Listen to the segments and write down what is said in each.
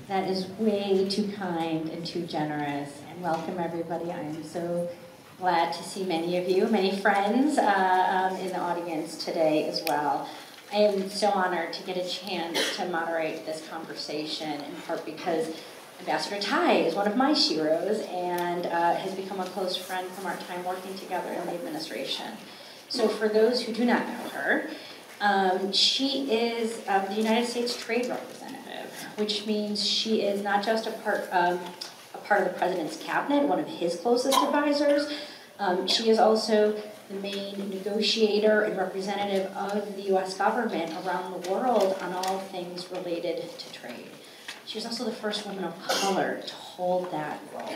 That is way too kind and too generous. And welcome, everybody. I am so glad to see many of you, many friends in the audience today as well. I am so honored to get a chance to moderate this conversation, in part because Ambassador Nhpi is one of my sheroes and has become a close friend from our time working together in the administration. So for those who do not know her, she is the United States Trade Representative, which means she is not just a part of the President's cabinet, one of his closest advisors. She is also the main negotiator and representative of the U.S. government around the world on all things related to trade. She was also the first woman of color to hold that role.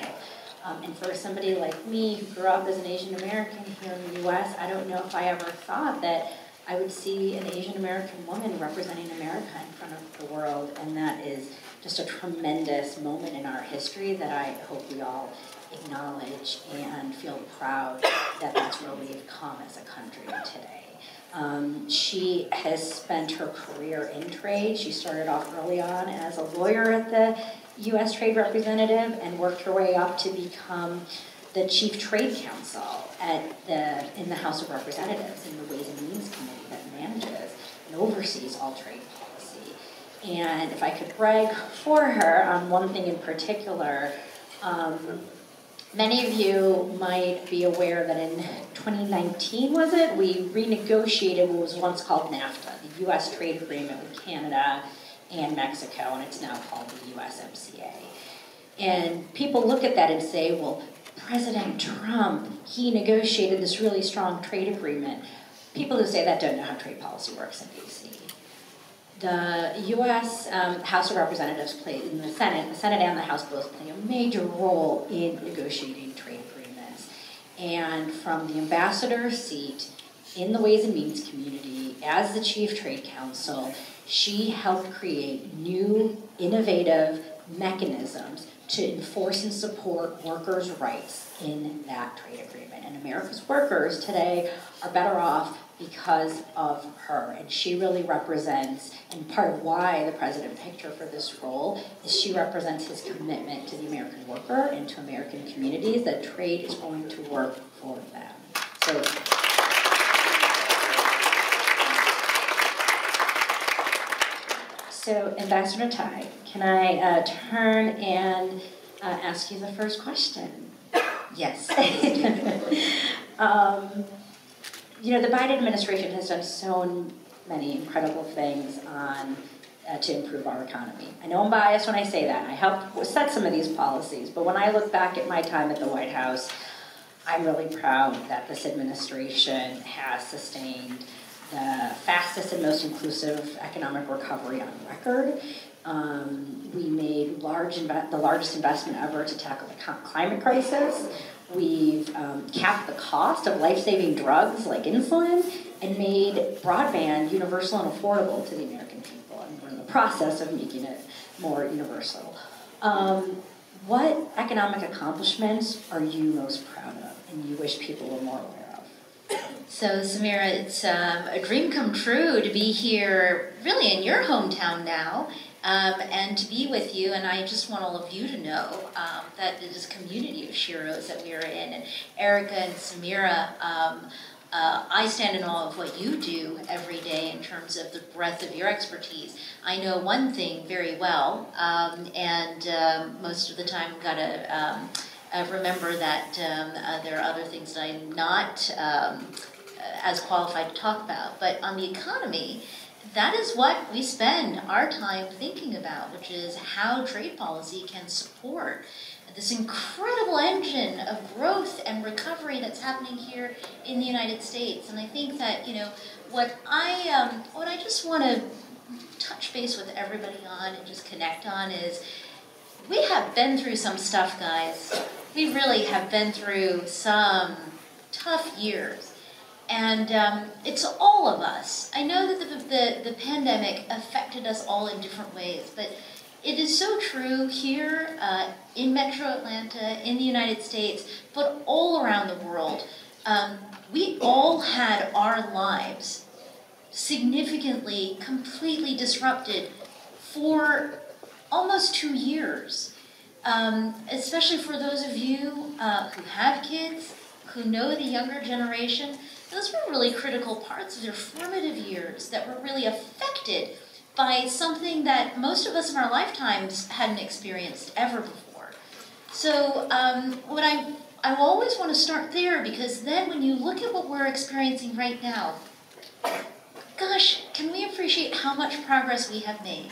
And for somebody like me who grew up as an Asian American here in the U.S., I don't know if I ever thought that I would see an Asian American woman representing America in front of the world, and that is just a tremendous moment in our history that I hope we all acknowledge and feel proud that that's where we've come as a country today. She has spent her career in trade. She started off early on as a lawyer at the U.S. Trade Representative and worked her way up to become the Chief Trade Counsel in the House of Representatives in the Ways and Means Committee that manages and oversees all trade policy. And if I could brag for her on one thing in particular, many of you might be aware that in 2019, was it, we renegotiated what was once called NAFTA, the U.S. trade agreement with Canada and Mexico, and it's now called the USMCA. And people look at that and say, well, President Trump, he negotiated this really strong trade agreement. People who say that don't know how trade policy works in D.C. The U.S. House of Representatives play, in the Senate and the House both play a major role in negotiating trade agreements. And from the ambassador's seat in the Ways and Means community, as the Chief Trade Counsel, she helped create new, innovative mechanisms to enforce and support workers' rights in that trade agreement. And America's workers today are better off because of her. And she really represents, and part of why the president picked her for this role, is she represents his commitment to the American worker and to American communities, that trade is going to work for them. So Ambassador Nhpi, can I turn and ask you the first question? Yes. You know, the Biden administration has done so many incredible things to improve our economy. I know I'm biased when I say that. I helped set some of these policies, but when I look back at my time at the White House, I'm really proud that this administration has sustained the fastest and most inclusive economic recovery on record. We made the largest investment ever to tackle the climate crisis. We've capped the cost of life-saving drugs like insulin and made broadband universal and affordable to the American people. And we're in the process of making it more universal. What economic accomplishments are you most proud of and you wish people were more aware of? So, Samira, it's a dream come true to be here, really in your hometown now, and to be with you. And I just want all of you to know that it is a community of sheroes that we are in. And Erica and Samira, I stand in awe of what you do every day in terms of the breadth of your expertise. I know one thing very well, and most of the time I've got to remember that there are other things that I'm not as qualified to talk about. But on the economy, that is what we spend our time thinking about, which is how trade policy can support this incredible engine of growth and recovery that's happening here in the United States. And I think that, you know, what I just want to touch base with everybody on and just connect on is we have been through some stuff, guys. We really have been through some tough years. And it's all of us. I know that the pandemic affected us all in different ways, but it is so true here in Metro Atlanta, in the United States, but all around the world. We all had our lives significantly, completely disrupted for almost 2 years, especially for those of you who have kids, who know the younger generation. Those were really critical parts of their formative years that were really affected by something that most of us in our lifetimes hadn't experienced ever before. So I always want to start there, because then when you look at what we're experiencing right now, gosh, can we appreciate how much progress we have made?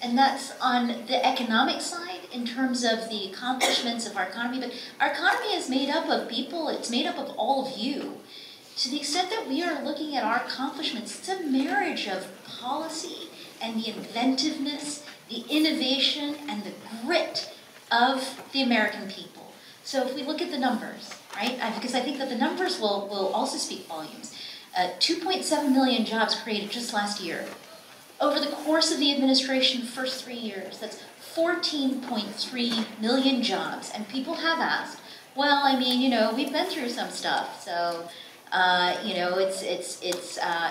And that's on the economic side in terms of the accomplishments of our economy. But our economy is made up of people, it's made up of all of you. To the extent that we are looking at our accomplishments, it's a marriage of policy and the inventiveness, the innovation, and the grit of the American people. So if we look at the numbers, right, because I think that the numbers will also speak volumes. 2.7 million jobs created just last year. Over the course of the administration's first 3 years, that's 14.3 million jobs. And people have asked, well, I mean, you know, we've been through some stuff, so, you know, it's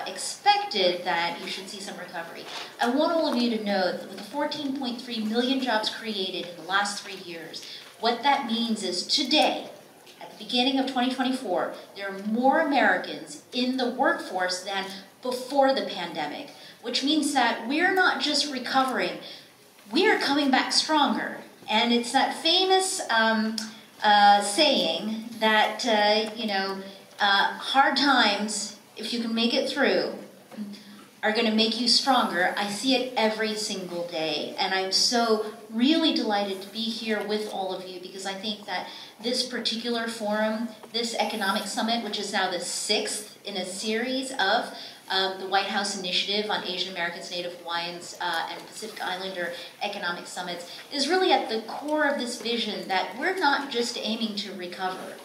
expected that you should see some recovery. I want all of you to know that with the 14.3 million jobs created in the last 3 years, what that means is today, at the beginning of 2024, there are more Americans in the workforce than before the pandemic, which means that we're not just recovering, we are coming back stronger. And it's that famous saying that, you know, hard times, if you can make it through, are going to make you stronger. I see it every single day. And I'm so really delighted to be here with all of you, because I think that this particular forum, this economic summit, which is now the 6th in a series of the White House Initiative on Asian Americans, Native Hawaiians, and Pacific Islander economic summits, is really at the core of this vision that we're not just aiming to recover.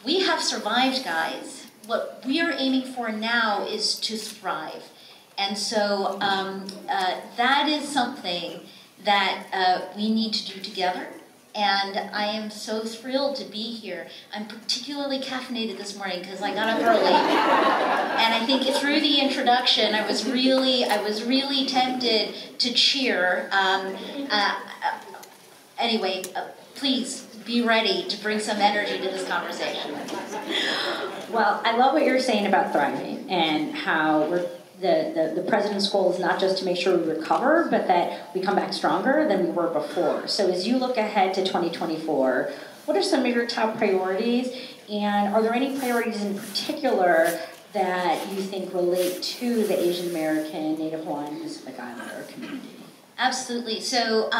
We have survived, guys. What we are aiming for now is to thrive. And so that is something that we need to do together. And I am so thrilled to be here. I'm particularly caffeinated this morning because I got up early. And I think through the introduction, I was really tempted to cheer. Anyway, please be ready to bring some energy to this conversation. Well, I love what you're saying about thriving and how the president's goal is not just to make sure we recover, but that we come back stronger than we were before. So as you look ahead to 2024, what are some of your top priorities? And are there any priorities in particular that you think relate to the Asian American, Native Hawaiian, Pacific Islander community? Absolutely. So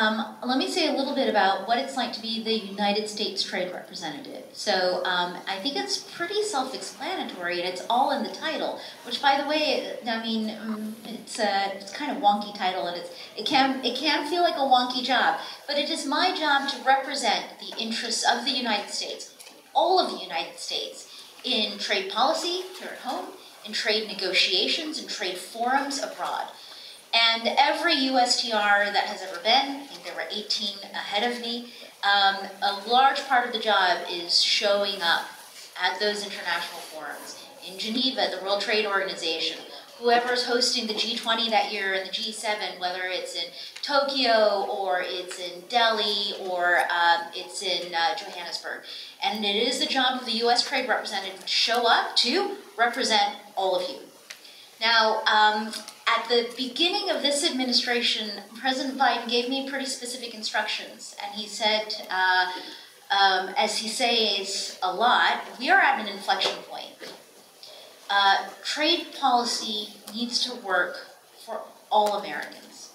let me say a little bit about what it's like to be the United States Trade Representative. So I think it's pretty self-explanatory, and it's all in the title, which, by the way, I mean, it's kind of wonky title, and it can feel like a wonky job, but it is my job to represent the interests of the United States, all of the United States, in trade policy here at home, in trade negotiations, in trade forums abroad. And every USTR that has ever been, I think there were 18 ahead of me, a large part of the job is showing up at those international forums. In Geneva, the World Trade Organization, whoever's hosting the G20 that year and the G7, whether it's in Tokyo or it's in Delhi or it's in Johannesburg. And it is the job of the US Trade Representative to show up to represent all of you. Now, at the beginning of this administration, President Biden gave me pretty specific instructions, and he said, as he says a lot, we are at an inflection point. Trade policy needs to work for all Americans.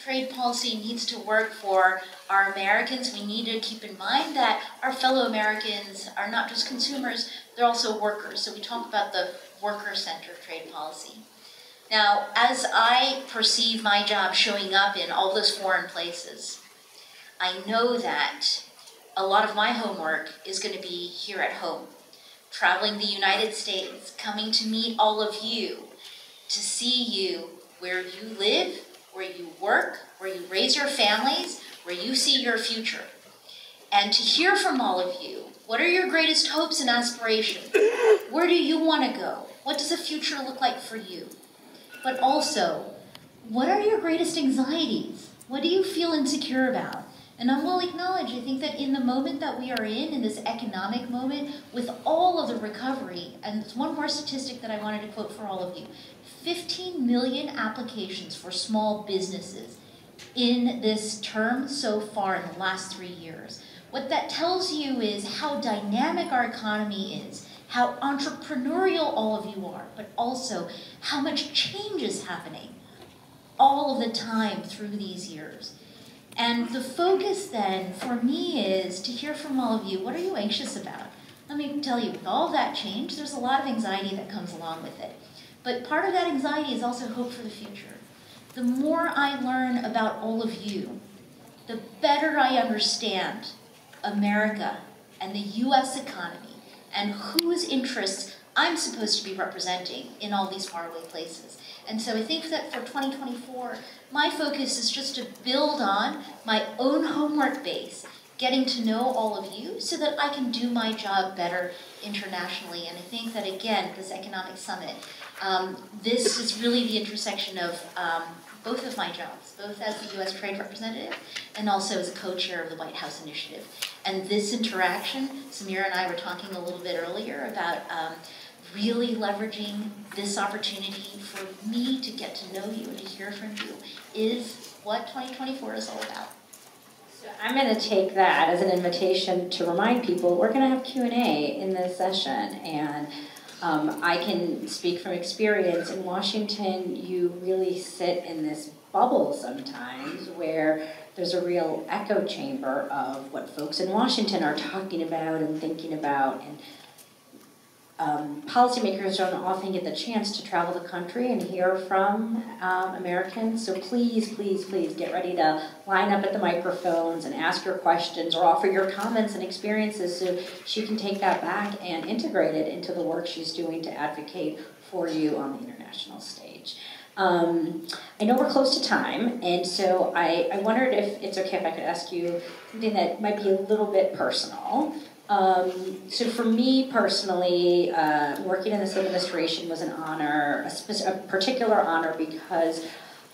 Trade policy needs to work for our Americans. We need to keep in mind that our fellow Americans are not just consumers, they're also workers. So we talk about the worker-centered trade policy. Now, as I perceive my job showing up in all those foreign places, I know that a lot of my homework is going to be here at home, traveling the United States, coming to meet all of you, to see you where you live, where you work, where you raise your families, where you see your future, and to hear from all of you. What are your greatest hopes and aspirations? Where do you want to go? What does the future look like for you? But also, what are your greatest anxieties? What do you feel insecure about? And I will acknowledge, I think that in the moment that we are in this economic moment, with all of the recovery, and there's one more statistic that I wanted to quote for all of you, 15 million applications for small businesses in this term so far in the last 3 years. What that tells you is how dynamic our economy is, how entrepreneurial all of you are, but also how much change is happening all of the time through these years. And the focus then for me is to hear from all of you, what are you anxious about? Let me tell you, with all that change, there's a lot of anxiety that comes along with it. But part of that anxiety is also hope for the future. The more I learn about all of you, the better I understand America and the US economy and whose interests I'm supposed to be representing in all these faraway places. And so I think that for 2024, my focus is just to build on my own homework base, getting to know all of you so that I can do my job better internationally. And I think that, again, this economic summit, this is really the intersection of both of my jobs, both as the U.S. trade representative and also as a co-chair of the White House initiative. And this interaction, Samira and I were talking a little bit earlier about really leveraging this opportunity for me to get to know you and to hear from you is what 2024 is all about. So I'm going to take that as an invitation to remind people we're going to have Q&A in this session, and I can speak from experience. In Washington, you really sit in this bubble sometimes where there's a real echo chamber of what folks in Washington are talking about and thinking about, and policymakers don't often get the chance to travel the country and hear from Americans. So please, please, please get ready to line up at the microphones and ask your questions or offer your comments and experiences so she can take that back and integrate it into the work she's doing to advocate for you on the international stage. I know we're close to time, and so I wondered if it's okay if I could ask you something that might be a little bit personal. So for me personally, working in this administration was an honor, a particular honor, because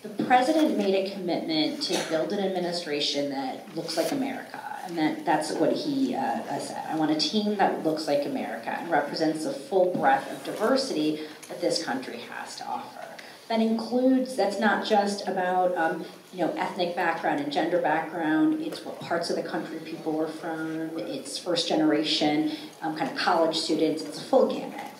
the president made a commitment to build an administration that looks like America. And that's what he said. I want a team that looks like America and represents the full breadth of diversity that this country has to offer. That includes, that's not just about ethnic background and gender background. It's what parts of the country people were from. It's first generation, kind of college students. It's a full gamut.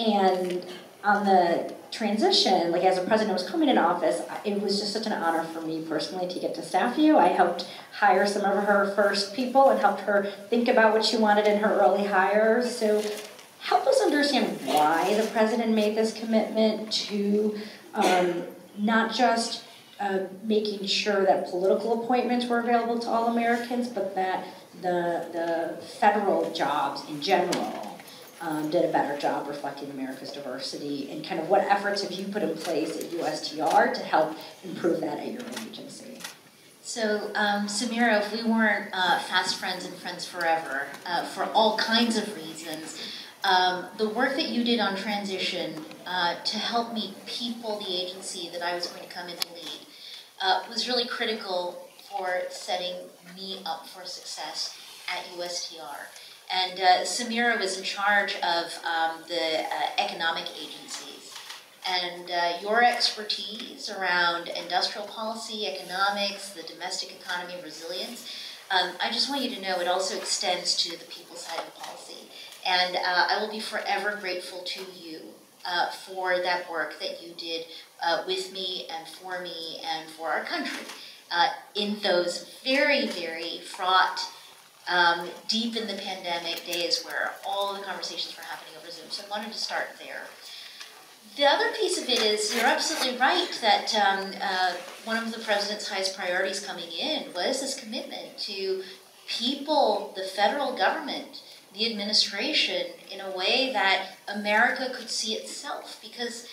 And on the transition, like as a president was coming into office, it was just such an honor for me personally to get to staff you. I helped hire some of her first people and helped her think about what she wanted in her early hires. So help us understand why the president made this commitment to not just making sure that political appointments were available to all Americans, but that the federal jobs in general did a better job reflecting America's diversity, and kind of what efforts have you put in place at USTR to help improve that at your own agency? So, Samira, if we weren't fast friends and friends forever, for all kinds of reasons, the work that you did on transition to help me people the agency that I was going to come in to lead was really critical for setting me up for success at USTR. And Samira was in charge of the economic agencies. And your expertise around industrial policy, economics, the domestic economy, resilience, I just want you to know it also extends to the people side of policy. And I will be forever grateful to you for that work that you did with me and for our country in those very, very fraught, deep in the pandemic days where all the conversations were happening over Zoom. So I wanted to start there. The other piece of it is you're absolutely right that one of the president's highest priorities coming in was this commitment to people, the federal government, the administration, in a way that America could see itself, because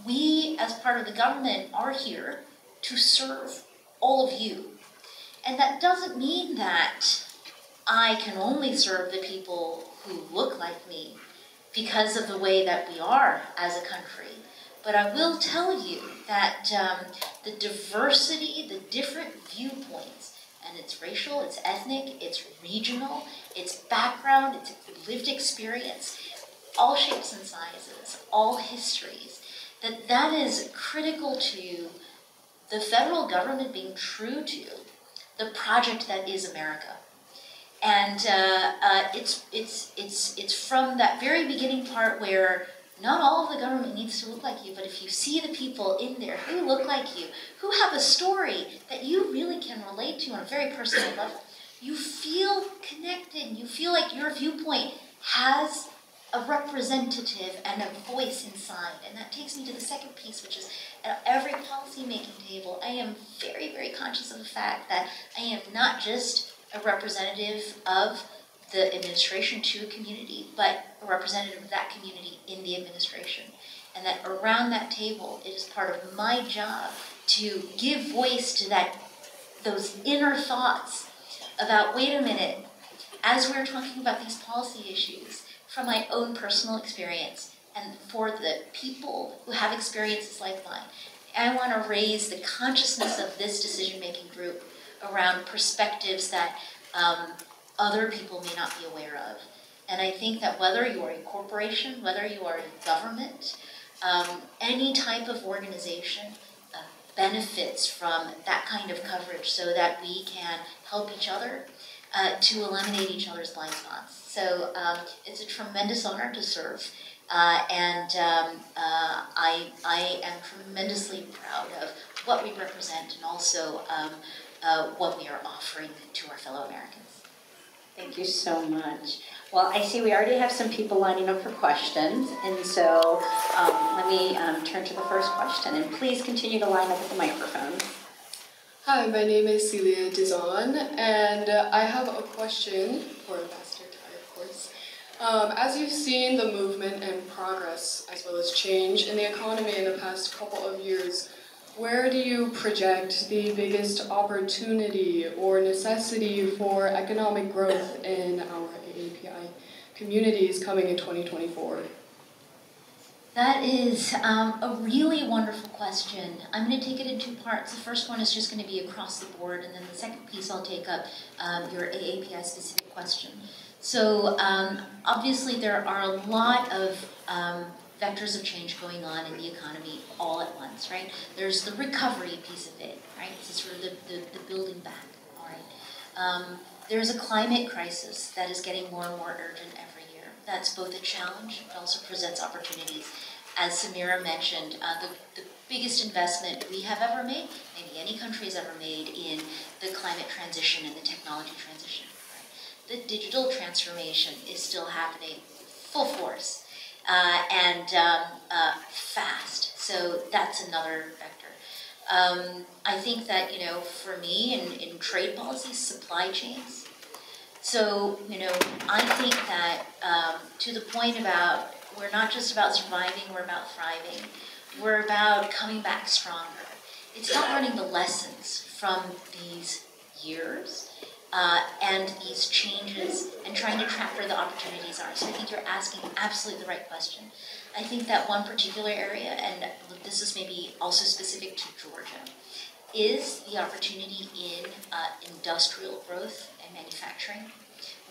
we, as part of the government, are here to serve all of you. And that doesn't mean that I can only serve the people who look like me because of the way that we are as a country. But I will tell you that the diversity, the different viewpoints, and it's racial, it's ethnic, it's regional, it's background, it's lived experience, all shapes and sizes, all histories, that is critical to the federal government being true to the project that is America. And it's from that very beginning part where not all of the government needs to look like you, but if you see the people in there who look like you, who have a story that you really can relate to on a very personal level, you feel connected, you feel like your viewpoint has a representative and a voice inside. And that takes me to the second piece, which is at every policy-making table, I am very, very conscious of the fact that I am not just a representative of the administration to a community, but a representative of that community in the administration. And that around that table, it is part of my job to give voice to those inner thoughts about, wait a minute, as we're talking about these policy issues, from my own personal experience, and for the people who have experiences like mine, I want to raise the consciousness of this decision-making group around perspectives that other people may not be aware of. And I think that whether you are a corporation, whether you are a government, any type of organization benefits from that kind of coverage so that we can help each other to eliminate each other's blind spots. So it's a tremendous honor to serve. And I am tremendously proud of what we represent and also what we are offering to our fellow Americans. Thank you so much. Well, I see we already have some people lining up for questions, and so let me turn to the first question, and please continue to line up with the microphone. Hi, my name is Celia Dizon, and I have a question for Ambassador Tai, of course. As you've seen the movement and progress, as well as change in the economy in the past couple of years, where do you project the biggest opportunity or necessity for economic growth in our AAPI communities coming in 2024? That is a really wonderful question. I'm going to take it in two parts. The first one is just going to be across the board, and then the second piece I'll take up your AAPI specific question. So obviously there are a lot of vectors of change going on in the economy all at once, right? There's the recovery piece of it, right? It's sort of the building back, all right? There's a climate crisis that is getting more and more urgent every year. That's both a challenge, but also presents opportunities. As Samira mentioned, the biggest investment we have ever made, maybe any country has ever made, in the climate transition and the technology transition, right? The digital transformation is still happening full force. And fast. So that's another vector. I think that, you know, for me in trade policy, supply chains. So, you know, I think that to the point about we're not just about surviving, we're about thriving. We're about coming back stronger. It's about learning the lessons from these years and these changes and trying to track where the opportunities are. So I think you're asking absolutely the right question. I think that one particular area, and this is maybe also specific to Georgia, is the opportunity in industrial growth and manufacturing.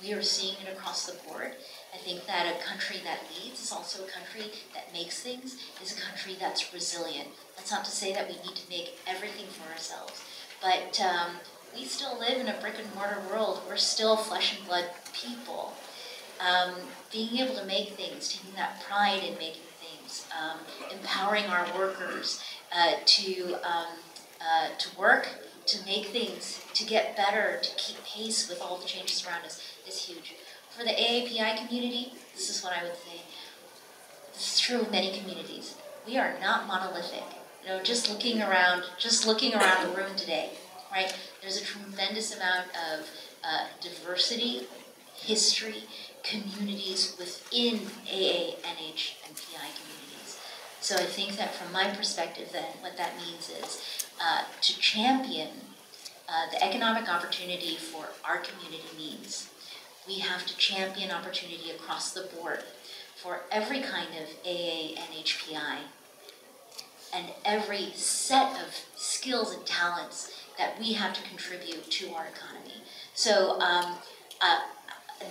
We are seeing it across the board. I think that a country that leads is also a country that makes things, is a country that's resilient. That's not to say that we need to make everything for ourselves, but we still live in a brick and mortar world. We're still flesh and blood people. Being able to make things, taking that pride in making things, empowering our workers to work, to make things, to get better, to keep pace with all the changes around us is huge. For the AAPI community, this is what I would say. This is true of many communities. We are not monolithic. You know, just looking around the room today, right? There's a tremendous amount of diversity, history, communities within AA, NH, and PI communities. So I think that from my perspective, then what that means is to champion the economic opportunity for our community needs. We have to champion opportunity across the board for every kind of AA, NH, PI and every set of skills and talents that we have to contribute to our economy. So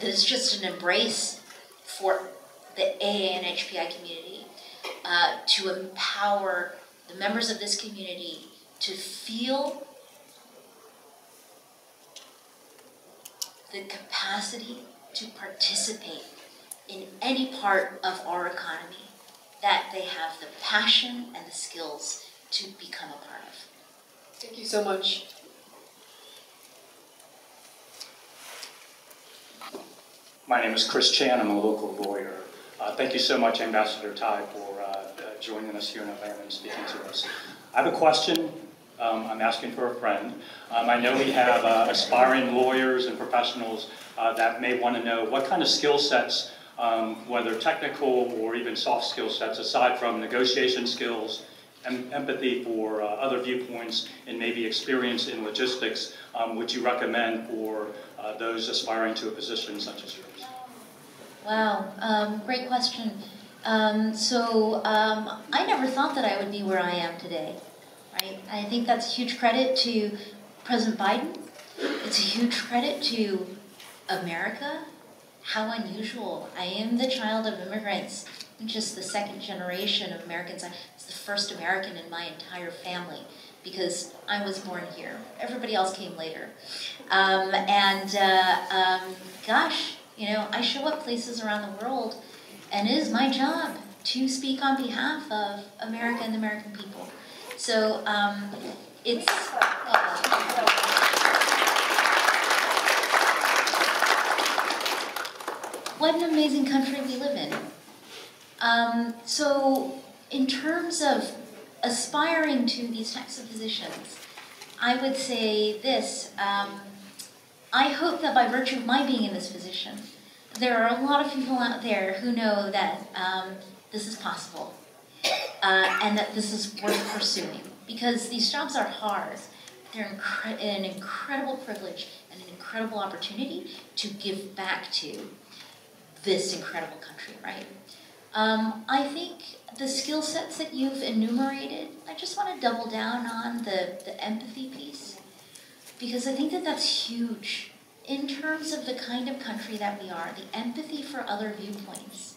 there's just an embrace for the AA and HPI community to empower the members of this community to feel the capacity to participate in any part of our economy that they have the passion and the skills to become a part of. Thank you so much. My name is Chris Chan. I'm a local lawyer. Thank you so much, Ambassador Tai, for joining us here in Atlanta and speaking to us. I have a question. I'm asking for a friend. I know we have aspiring lawyers and professionals that may want to know what kind of skill sets, whether technical or even soft skill sets, aside from negotiation skills and empathy for other viewpoints and maybe experience in logistics, would you recommend for those aspiring to a position such as yours? Wow, great question. I never thought that I would be where I am today, right? I think that's a huge credit to President Biden. It's a huge credit to America. How unusual. I am the child of immigrants. I'm just the second generation of Americans. I was the first American in my entire family because I was born here. Everybody else came later. Gosh, you know, I show up places around the world, and it is my job to speak on behalf of America and the American people. So it's... what an amazing country we live in. So in terms of aspiring to these types of positions, I would say this. I hope that by virtue of my being in this position, there are a lot of people out there who know that this is possible and that this is worth pursuing, because these jobs are hard. They're an incredible privilege and an incredible opportunity to give back to this incredible country, right? I think the skill sets that you've enumerated, I just want to double down on the empathy piece, because I think that that's huge. In terms of the kind of country that we are, the empathy for other viewpoints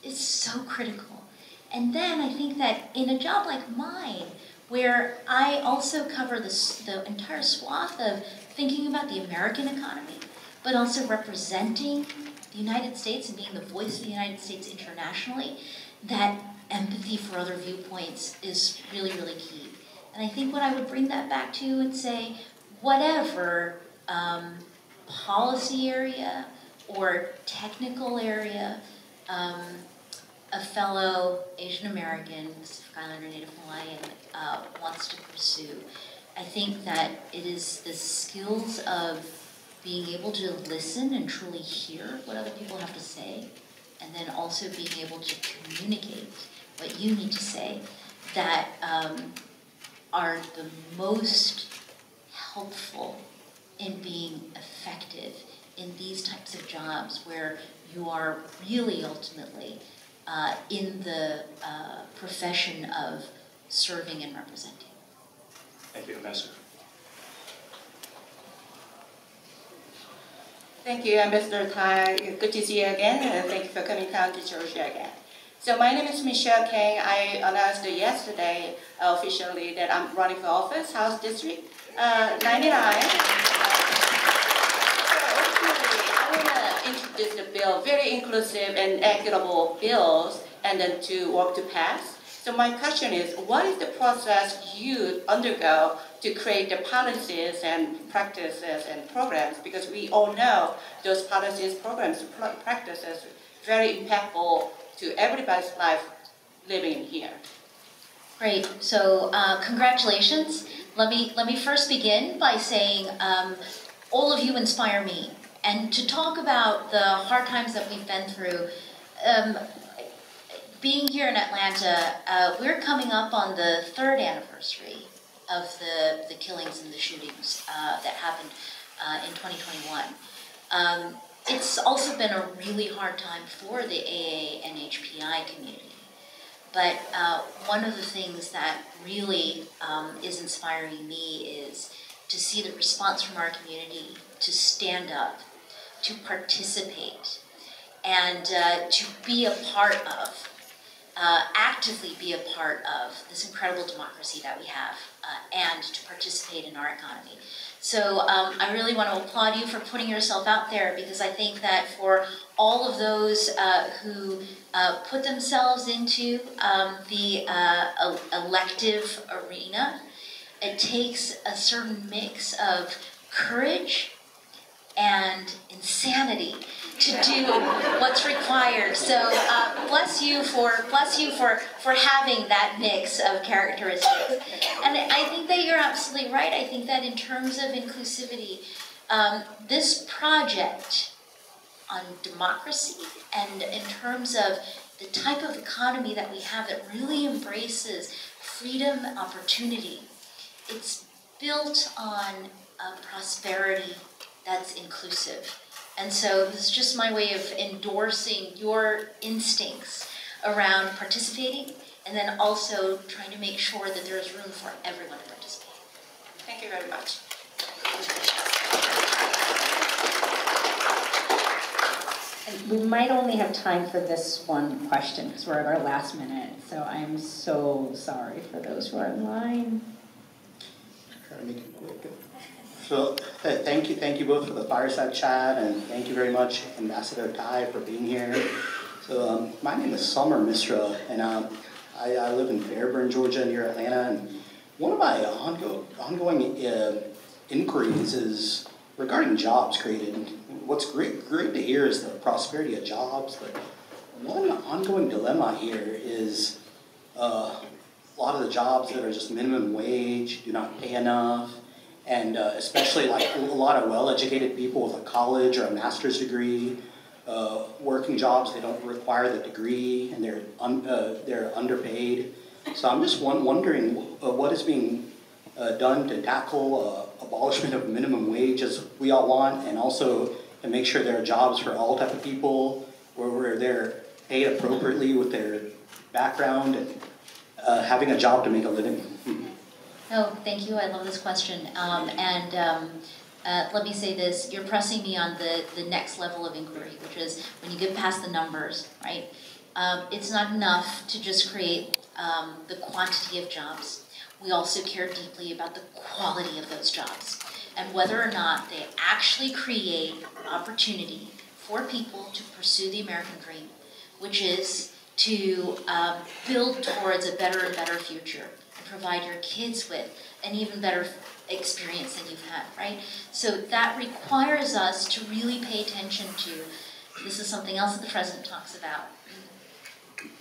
is so critical. And then I think that in a job like mine, where I also cover the entire swath of thinking about the American economy, but also representing the United States and being the voice of the United States internationally, that empathy for other viewpoints is really, really key. And I think what I would bring that back to and say, whatever policy area or technical area a fellow Asian American, Pacific Islander, Native Hawaiian wants to pursue, I think that it is the skills of being able to listen and truly hear what other people have to say, and then also being able to communicate what you need to say, that are the most helpful in being effective in these types of jobs where you are really ultimately in the profession of serving and representing. Thank you, Ambassador. Thank you, Ambassador Tai. Good to see you again, and thank you for coming down to Georgia again. So my name is Michelle Kang. I announced yesterday officially that I'm running for office, House District 99. I want to introduce the bill, very inclusive and equitable bills, and then to work to pass. So my question is, what is the process you undergo to create the policies and practices and programs? Because we all know those policies, programs, practices very impactful to everybody's life living here. Great. So congratulations. Let me first begin by saying all of you inspire me, and to talk about the hard times that we've been through. Being here in Atlanta, we're coming up on the 3rd anniversary of the killings and the shootings that happened in 2021. It's also been a really hard time for the AA and HPI community. But one of the things that really is inspiring me is to see the response from our community to stand up, to participate, and to be a part of, actively be a part of this incredible democracy that we have, and to participate in our economy. So I really want to applaud you for putting yourself out there, because I think that for all of those who put themselves into the elective arena, it takes a certain mix of courage and insanity to do what's required. So bless you for having that mix of characteristics. And I think that you're absolutely right. I think that in terms of inclusivity, this project on democracy and in terms of the type of economy that we have that really embraces freedom, opportunity, it's built on a prosperity that's inclusive. And so this is just my way of endorsing your instincts around participating, and then also trying to make sure that there's room for everyone to participate. Thank you very much. And we might only have time for this one question because we're at our last minute. So I'm so sorry for those who are in line. Try to make it quick. So thank you both for the fireside chat, and thank you very much, Ambassador Tai, for being here. So my name is Samar Misra, and I live in Fairburn, Georgia, near Atlanta. And one of my ongoing inquiries is regarding jobs created. What's great to hear is the prosperity of jobs, but one ongoing dilemma here is a lot of the jobs that are just minimum wage, do not pay enough, and especially like a lot of well-educated people with a college or a master's degree, working jobs, they don't require the degree, and they're underpaid. So I'm just wondering what is being done to tackle abolishment of minimum wage as we all want, and also to make sure there are jobs for all type of people where they're paid appropriately with their background and having a job to make a living. Oh, thank you. I love this question. Let me say this. You're pressing me on the next level of inquiry, which is when you get past the numbers, right? It's not enough to just create the quantity of jobs. We also care deeply about the quality of those jobs and whether or not they actually create opportunity for people to pursue the American dream, which is to build towards a better and better future and provide your kids with an even better experience than you've had, right? So that requires us to really pay attention to, this is something else that the president talks about,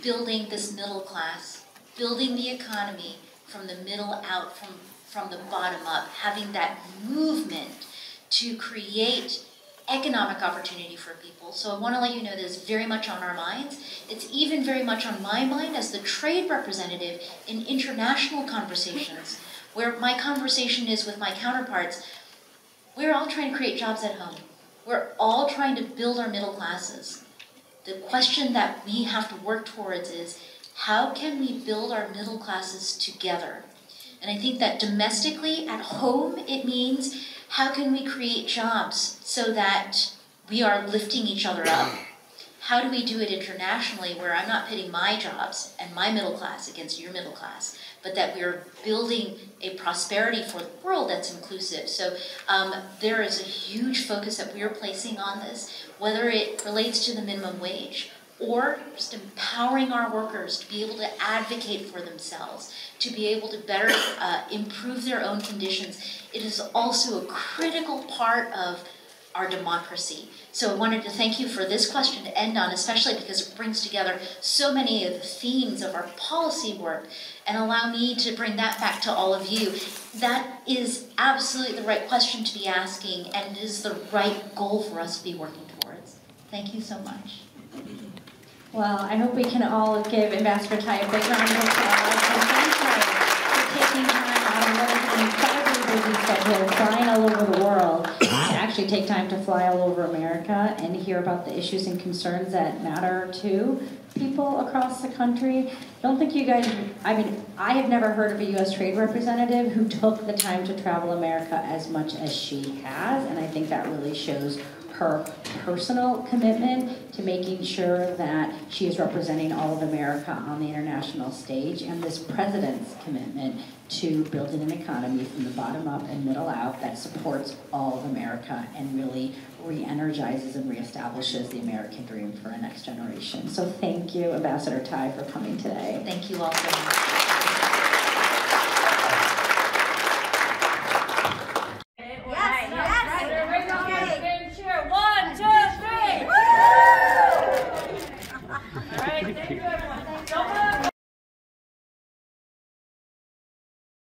building this middle class, building the economy from the middle out, from the bottom up, having that movement to create economic opportunity for people. So I want to let you know that it's very much on our minds. It's even very much on my mind as the trade representative in international conversations, where my conversation is with my counterparts. We're all trying to create jobs at home. We're all trying to build our middle classes. The question that we have to work towards is, how can we build our middle classes together? And I think that domestically, at home, it means how can we create jobs so that we are lifting each other up? How do we do it internationally where I'm not pitting my jobs and my middle class against your middle class, but that we're building a prosperity for the world that's inclusive? So there is a huge focus that we are placing on this, whether it relates to the minimum wage or just empowering our workers to be able to advocate for themselves, to be able to better improve their own conditions. It is also a critical part of our democracy. So I wanted to thank you for this question to end on, especially because it brings together so many of the themes of our policy work, and allow me to bring that back to all of you. That is absolutely the right question to be asking, and it is the right goal for us to be working towards. Thank you so much. Well, I hope we can all give Ambassador Tai a big round of applause. And thank her for taking time out of what is an incredibly busy schedule, flying all over the world, to actually take time to fly all over America and hear about the issues and concerns that matter to people across the country. I don't think you guys, I mean, I have never heard of a U.S. trade representative who took the time to travel America as much as she has, and I think that really shows her personal commitment to making sure that she is representing all of America on the international stage, and this president's commitment to building an economy from the bottom up and middle out that supports all of America and really re-energizes and reestablishes the American dream for a next generation. So thank you, Ambassador Tai, for coming today. Thank you all so much.